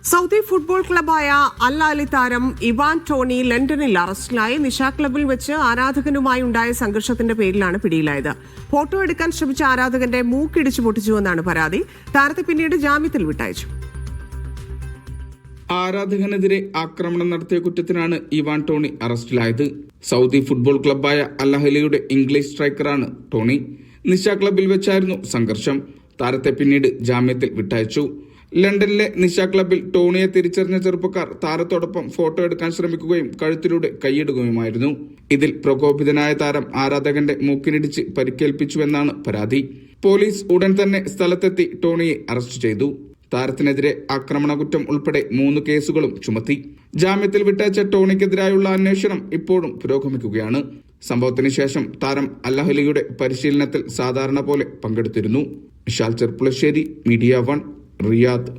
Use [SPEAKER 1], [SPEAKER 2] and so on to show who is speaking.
[SPEAKER 1] Saudi football ക്ലബായ അൽ Ahli താരം Ivan Tony ലണ്ടനിൽ അറസ്റ്റിലായി. നിശാ ക്ലബിൽ വെച്ച് ആരാധകനുമായി ഉണ്ടായ സംഘർഷത്തിന്റെ പേരിലാണ് പിടിയിലായത്. ഫോട്ടോ എടുക്കാൻ ശ്രമിച്ച ആരാധകന്റെ മൂക്കിടിച്ചു പൊട്ടിച്ചുവെന്നാണ് പരാതി. താരത്തെ പിന്നീട് ജാമ്യത്തിൽ വിട്ടയച്ചു.
[SPEAKER 2] ആരാധകനെതിരെ ആക്രമണം നടത്തിയ കുറ്റത്തിനാണ് ഇവാൻ ടോണി അറസ്റ്റിലായത്. സൗദി ഫുട്ബോൾ ക്ലബായ അൽ അഹ്ലിയുടെ ഇംഗ്ലീഷ് സ്ട്രൈക്കറാണ് ടോണി. നിശാ ക്ലബിൽ വെച്ചായിരുന്നു സംഘർഷം. താരത്തെ പിന്നീട് ജാമ്യത്തിൽ വിട്ടയച്ചു. ലണ്ടനിലെ നിശാ ക്ലബിൽ ടോണിയെ തിരിച്ചറിഞ്ഞ ചെറുപ്പക്കാർ താരത്തോടൊപ്പം ഫോട്ടോ എടുക്കാൻ ശ്രമിക്കുകയും കഴുത്തിലൂടെ കൈയിടുകയുമായിരുന്നു. ഇതിൽ പ്രകോപിതനായ താരം ആരാധകന്റെ മൂക്കിനിടിച്ച് പരിക്കേൽപ്പിച്ചുവെന്നാണ് പരാതി. പോലീസ് ഉടൻ തന്നെ സ്ഥലത്തെത്തി ടോണിയെ അറസ്റ്റ് ചെയ്തു. താരത്തിനെതിരെ ആക്രമണ കുറ്റം ഉൾപ്പെടെ 3 കേസുകളും ചുമത്തി. ജാമ്യത്തിൽ വിട്ടയച്ച ടോണിക്കെതിരായുള്ള അന്വേഷണം ഇപ്പോഴും പുരോഗമിക്കുകയാണ്. സംഭവത്തിന് ശേഷം താരം അൽ അഹ്ലിയുടെ പരിശീലനത്തിൽ സാധാരണ പോലെ പങ്കെടുത്തിരുന്നു. Vishal Cherpulassery, media 1, Riyadh.